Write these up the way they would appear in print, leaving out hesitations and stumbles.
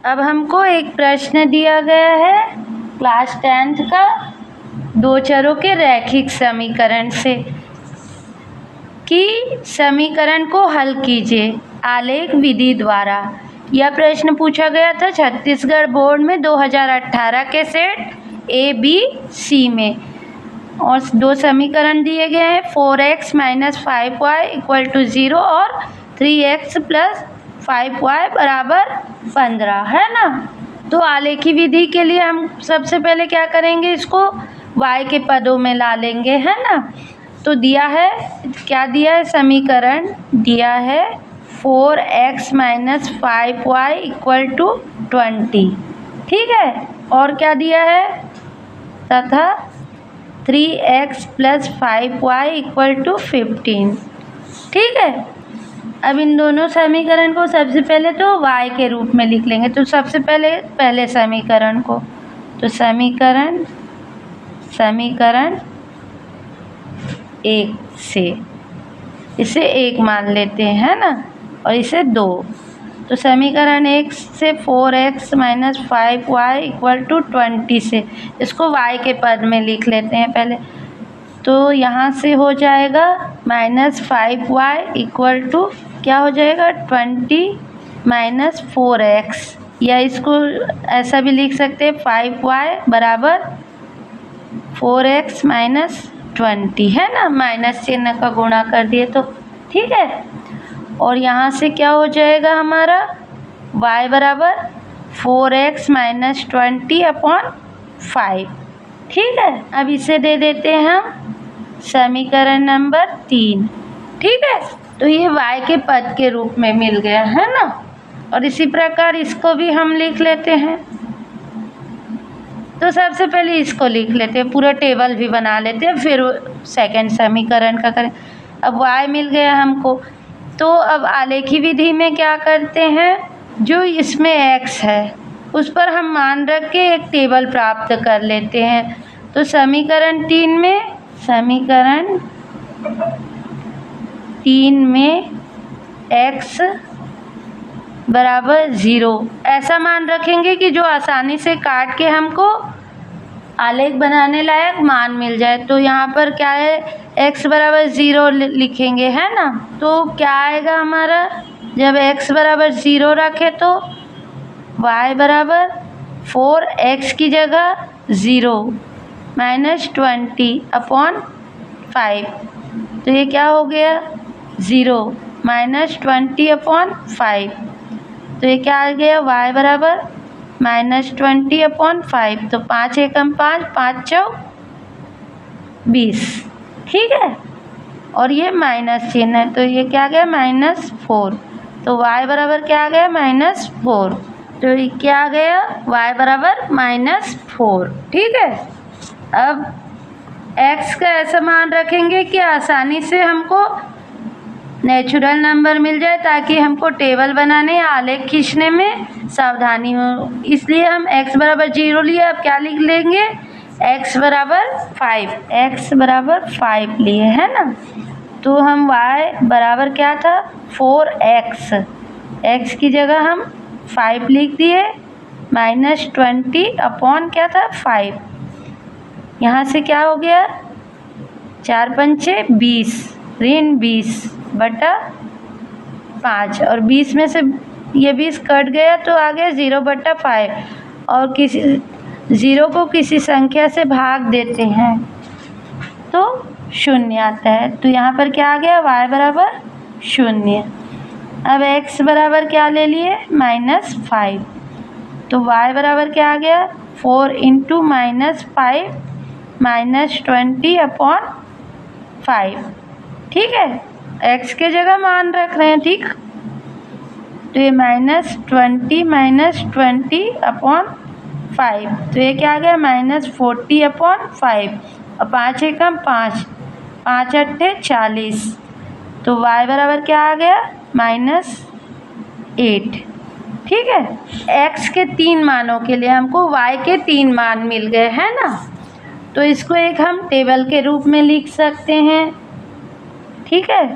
अब हमको एक प्रश्न दिया गया है क्लास 10th का, दो चरों के रैखिक समीकरण से कि समीकरण को हल कीजिए आलेख विधि द्वारा। यह प्रश्न पूछा गया था छत्तीसगढ़ बोर्ड में 2018 के सेट ए बी सी में, और दो समीकरण दिए गए हैं 4x - 5y = 0 और 3x + 5y = 15, है ना। तो आलेखी विधि के लिए हम सबसे पहले क्या करेंगे, इसको y के पदों में ला लेंगे, है ना। तो दिया है, क्या दिया है, समीकरण दिया है 4x - 5y = 20, ठीक है। और क्या दिया है, तथा 3x + 5y = 15, ठीक है। अब इन दोनों समीकरण को सबसे पहले तो y के रूप में लिख लेंगे। तो सबसे पहले समीकरण को, तो समीकरण 1 से इसे 1 मान लेते हैं, है ना, और इसे 2। तो समीकरण 1 से 4x - 5y = 20 से इसको y के पद में लिख लेते हैं पहले। तो यहाँ से हो जाएगा -5y = क्या हो जाएगा, 20 - 4x, या इसको ऐसा भी लिख सकते हैं 5y = 4x - 20, है ना, माइनस चिन्ह का गुणा कर दिए तो, ठीक है। और यहाँ से क्या हो जाएगा हमारा y = 4x - 20/5, ठीक है। अब इसे दे देते हैं हम समीकरण नंबर 3, ठीक है। तो ये y के पद के रूप में मिल गया, है ना। और इसी प्रकार इसको भी हम लिख लेते हैं। तो सबसे पहले इसको लिख लेते हैं, पूरा टेबल भी बना लेते हैं, फिर सेकंड समीकरण का करें। अब y मिल गया हमको, तो अब आलेखी विधि में क्या करते हैं, जो इसमें x है उस पर हम मान रख के एक टेबल प्राप्त कर लेते हैं। तो समीकरण 3 में x = 0 ऐसा मान रखेंगे कि जो आसानी से काट के हमको आलेख बनाने लायक मान मिल जाए। तो यहाँ पर क्या है, x = 0 लिखेंगे, है ना। तो क्या आएगा हमारा, जब x = 0 रखे तो y = 4x की जगह 0 - 20/5। तो ये क्या हो गया, 0 - 20/5। तो ये क्या आ गया, y = -20/5। तो 5 एकम 5, 5 चौक 20, ठीक है। और ये माइनस चिन्ह है, तो ये क्या आ गया, -4। तो y बराबर क्या आ गया, -4। तो ये क्या आ गया, y = -4, ठीक है। अब x का ऐसा मान रखेंगे कि आसानी से हमको नेचुरल नंबर मिल जाए, ताकि हमको टेबल बनाने या आलेख खींचने में सावधानी हो। इसलिए हम x = 0 लिए। अब क्या लिख लेंगे, x = 5, x = 5 लिए, है ना। तो हम y बराबर क्या था, 4x, x की जगह हम 5 लिख दिए, -20 क्या था, 5। यहाँ से क्या हो गया, 4 पंचे 20, ऋण 20/5, और 20 में से ये 20 कट गया तो आ गया 0/5। और किसी 0 को किसी संख्या से भाग देते हैं तो 0 आता है। तो यहाँ पर क्या आ गया, y = 0। अब x बराबर क्या ले लिए, -5। तो y बराबर क्या आ गया, 4 × -5 -20/5, ठीक है। x के जगह मान रख रहे हैं, ठीक। तो ये -20 -20/5, तो ये क्या आ गया, -40/5। और 5 एकम 5, 5 अट्ठे 40। तो y बराबर क्या आ गया, -8, ठीक है। x के 3 मानों के लिए हमको y के 3 मान मिल गए, है ना। तो इसको एक हम टेबल के रूप में लिख सकते हैं, ठीक है।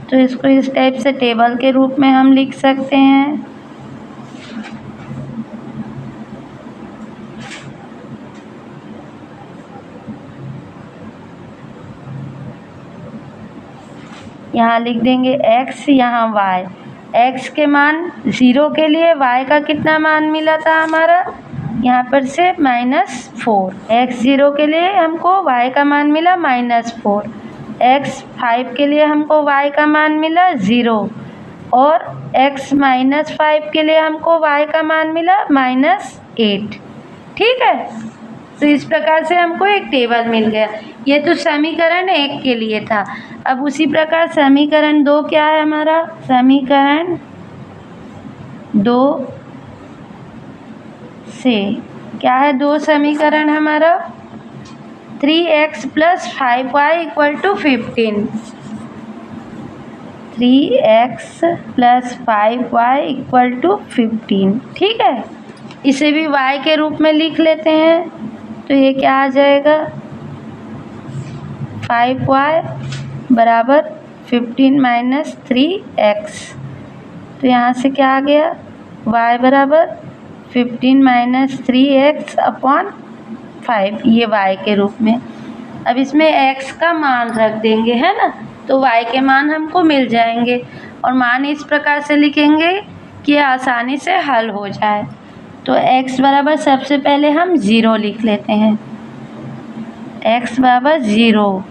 तो इसको इस टाइप से टेबल के रूप में हम लिख सकते हैं। यहाँ लिख देंगे x, यहाँ y। x के मान 0 के लिए y का कितना मान मिला था हमारा, यहाँ पर से -4। x 0 के लिए हमको y का मान मिला -4। x 5 के लिए हमको y का मान मिला 0 और x -5 के लिए हमको y का मान मिला -8। ठीक है, तो इस प्रकार से हमको एक टेबल मिल गया। ये तो समीकरण 1 के लिए था। अब उसी प्रकार समीकरण 2 क्या है हमारा, समीकरण 2 से क्या है, 2 समीकरण हमारा 3x + 5y = 15। 3x + 5y = 15। ठीक है, इसे भी y के रूप में लिख लेते हैं। तो ये क्या आ जाएगा, 5y = 15 - 3x। तो यहाँ से क्या आ गया, y = 15 - 3x/5, ये y के रूप में। अब इसमें x का मान रख देंगे, है ना, तो y के मान हमको मिल जाएंगे। और मान इस प्रकार से लिखेंगे कि आसानी से हल हो जाए। तो x बराबर सबसे पहले हम 0 लिख लेते हैं। x बराबर 0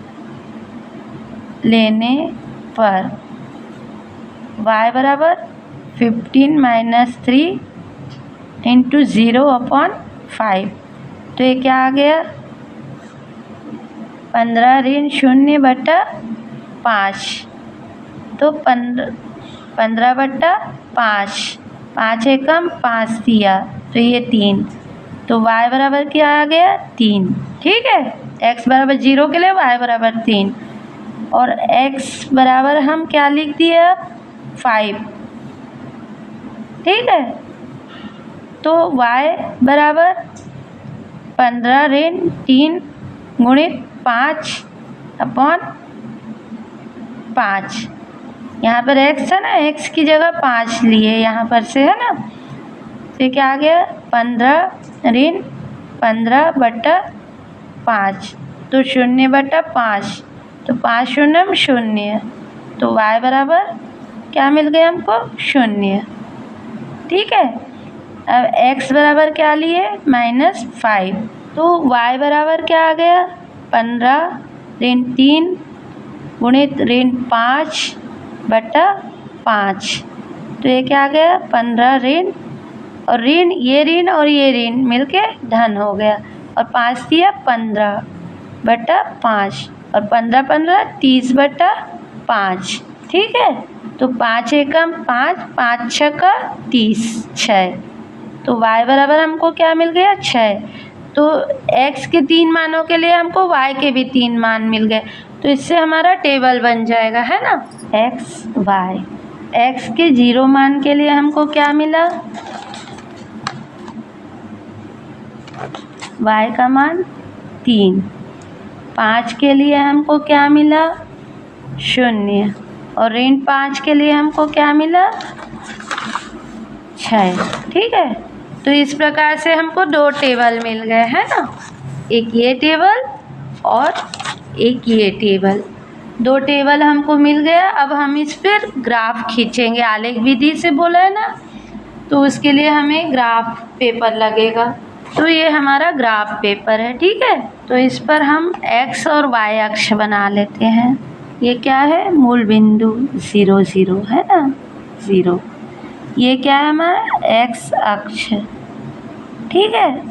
लेने पर y बराबर 15 - 3 × 0/5। तो ये क्या आ गया, 15 ऋण 0/5। तो 15/5, 5 एकम 5 दिया, तो ये 3। तो y बराबर क्या आ गया, 3। ठीक है, x बराबर 0 के लिए y बराबर 3 और x बराबर हम क्या लिख दिए, 5। ठीक है, तो y बराबर 15 ऋण 3 × 5/5। यहाँ पर x है ना, x की जगह 5 लिए यहाँ पर से, है ना। तो क्या आ गया, 15 ऋण 15/5, तो 0/5, तो 5 शून्य 0। तो y बराबर क्या मिल गया हमको, 0। ठीक है, अब x बराबर क्या लिए, -5। तो y बराबर क्या आ गया, 15 ऋण 3 × ऋण 5/5। तो ये क्या आ गया, 15 ऋण और ऋण, ये ऋण और ये ऋण मिलके धन हो गया और 5 दिया 15/5 और 15 30/5। ठीक है, तो 5 एकम 5, 5 छक्का 30, 6। तो y बराबर हमको क्या मिल गया, 6। तो x के 3 मानों के लिए हमको y के भी 3 मान मिल गए। तो इससे हमारा टेबल बन जाएगा, है ना, x y। x के 0 मान के लिए हमको क्या मिला, y का मान 3। 5 के लिए हमको क्या मिला, 0 और ऋण 5 के लिए हमको क्या मिला, 6। ठीक है, तो इस प्रकार से हमको 2 टेबल मिल गए, है ना, एक ये टेबल और एक ये टेबल। 2 टेबल हमको मिल गया। अब हम इस पर ग्राफ खींचेंगे, आलेख विधि से बोला है ना, तो उसके लिए हमें ग्राफ पेपर लगेगा। तो ये हमारा ग्राफ पेपर है। ठीक है, तो इस पर हम x और y अक्ष बना लेते हैं। ये क्या है, मूल बिंदु 0 0, है ना, 0। ये क्या है हमारा, x अक्ष। ठीक है,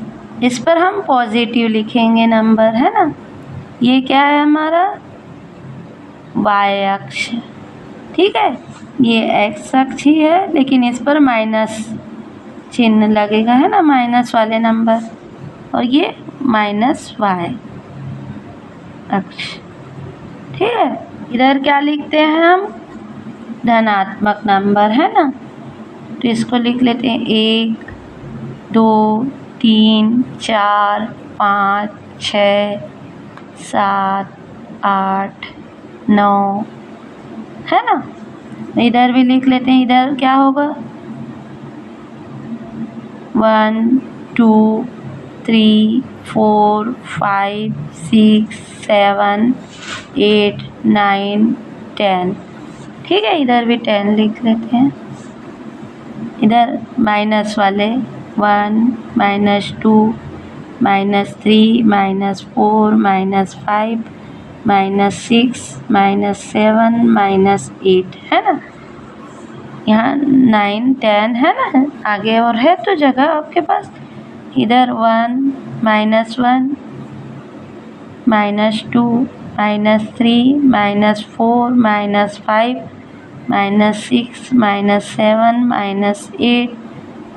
इस पर हम पॉजिटिव लिखेंगे नंबर, है ना। ये क्या है हमारा, y अक्ष। ठीक है, ये x अक्ष ही है लेकिन इस पर माइनस चिन्ह लगेगा, है ना, माइनस वाले नंबर। और ये -y अक्ष। ठीक है, इधर क्या लिखते हैं हम, धनात्मक नंबर, है ना। तो इसको लिख लेते हैं 1 2 3 4 5 6 7 8 9, है ना। इधर भी लिख लेते हैं, इधर क्या होगा, 1 2 3 4 5 6 7 8 9 10, ठीक है, इधर भी 10 लिख लेते हैं। इधर माइनस वाले 1 -2 -3 -4 -5 -6 -7 -8 है ना। यहाँ 9 10 है ना, आगे और है तो जगह आपके पास। इधर 1 -1 -2 -3 -4 -5 -6 -7 -8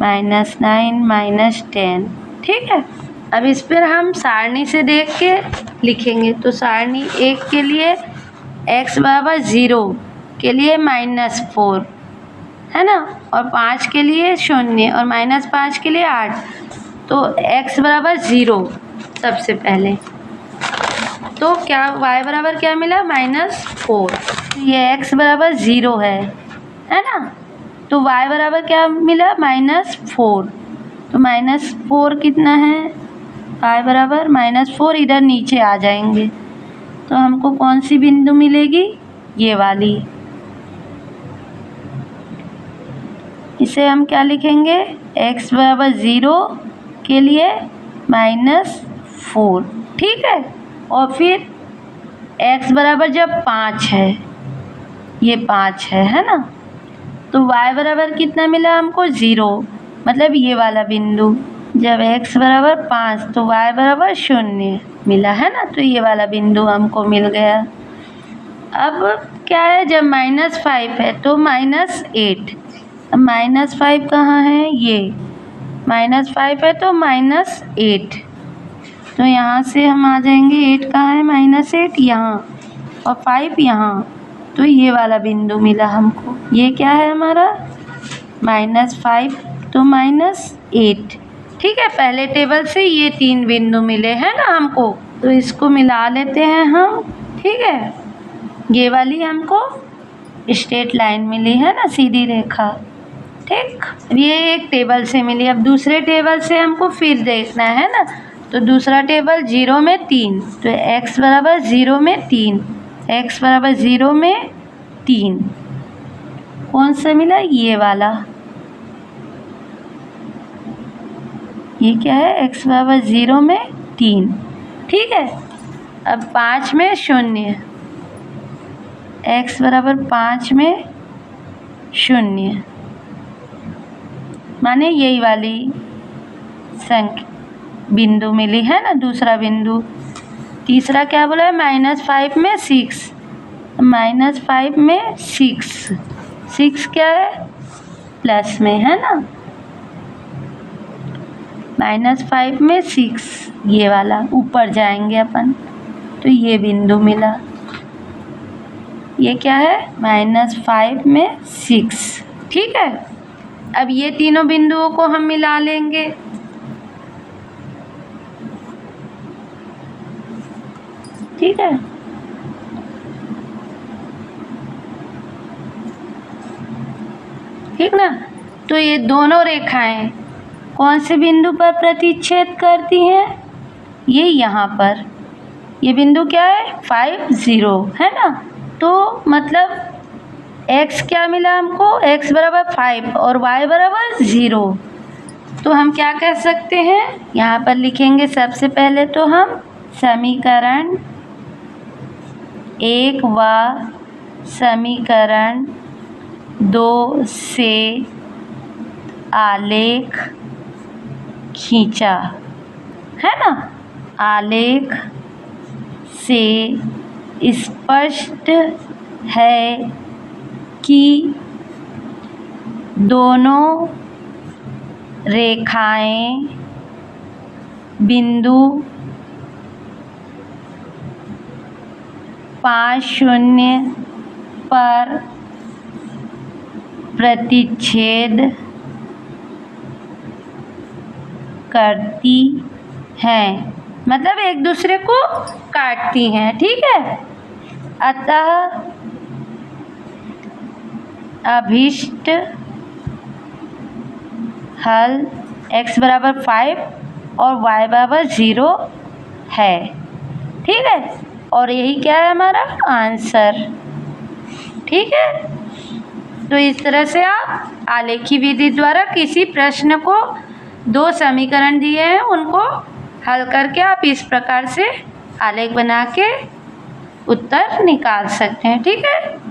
-9 -10। ठीक है, अब इस पर हम सारणी से देख के लिखेंगे। तो सारणी 1 के लिए x बराबर 0 के लिए -4 है ना, और 5 के लिए 0 और -5 के लिए 8। तो x बराबर 0 सबसे पहले, तो क्या y बराबर क्या मिला -4। ये x बराबर 0 है ना, तो y बराबर क्या मिला -4। तो -4 कितना है, y बराबर -4, इधर नीचे आ जाएंगे तो हमको कौन सी बिंदु मिलेगी, ये वाली। इसे हम क्या लिखेंगे, x बराबर 0 के लिए -4। ठीक है, और फिर x बराबर जब 5 है, ये 5 है ना, तो y बराबर कितना मिला हमको 0, मतलब ये वाला बिंदु। जब x बराबर 5 तो y बराबर 0 मिला है ना, तो ये वाला बिंदु हमको मिल गया। अब क्या है, जब -5 है तो -8। अब -5 कहाँ है, ये -5 है तो -8, तो यहाँ से हम आ जाएंगे। 8 कहाँ है, -8 यहाँ, और 5 यहाँ, तो ये वाला बिंदु मिला हमको। ये क्या है हमारा -5 तो -8। ठीक है, पहले टेबल से ये 3 बिंदु मिले हैं ना हमको, तो इसको मिला लेते हैं हम। ठीक है, ये वाली हमको स्ट्रेट लाइन मिली है ना, सीधी रेखा। ठीक, ये एक टेबल से मिली। अब दूसरे टेबल से हमको फिर देखना है ना, तो दूसरा टेबल 0 में 3, तो x बराबर 0 में 3, x बराबर 0 में 3 कौन सा मिला, ये वाला। ये क्या है, x बराबर 0 में 3। ठीक है, अब 5 में 0, x बराबर 5 में 0, माने यही वाली संख्या बिंदु मिली है ना, दूसरा बिंदु। तीसरा क्या बोला है, -5 में 6, -5 में 6 क्या है, प्लस में है ना, -5 में 6, ये वाला ऊपर जाएंगे अपन, तो ये बिंदु मिला। ये क्या है, -5 में 6। ठीक है, अब ये तीनों बिंदुओं को हम मिला लेंगे। ठीक है, ठीक ना, तो ये दोनों रेखाएं कौन से बिंदु पर प्रतिच्छेद करती हैं, ये यहाँ पर। ये बिंदु क्या है, 5 0 है ना, तो मतलब x क्या मिला हमको, x बराबर 5 और y बराबर 0। तो हम क्या कह सकते हैं, यहाँ पर लिखेंगे सबसे पहले तो हम समीकरण 1 व समीकरण 2 से आलेख खींचा है ना। आलेख से स्पष्ट है कि दोनों रेखाएं बिंदु 5 0 पर प्रतिच्छेद करती हैं, मतलब एक दूसरे को काटती हैं। ठीक है, अतः अभीष्ट हल x बराबर 5 और y बराबर 0 है। ठीक है, और यही क्या है हमारा आंसर। ठीक है। तो इस तरह से आप आलेखी विधि द्वारा किसी प्रश्न को 2 समीकरण दिए हैं उनको हल करके आप इस प्रकार से आलेख बना के उत्तर निकाल सकते हैं। ठीक है।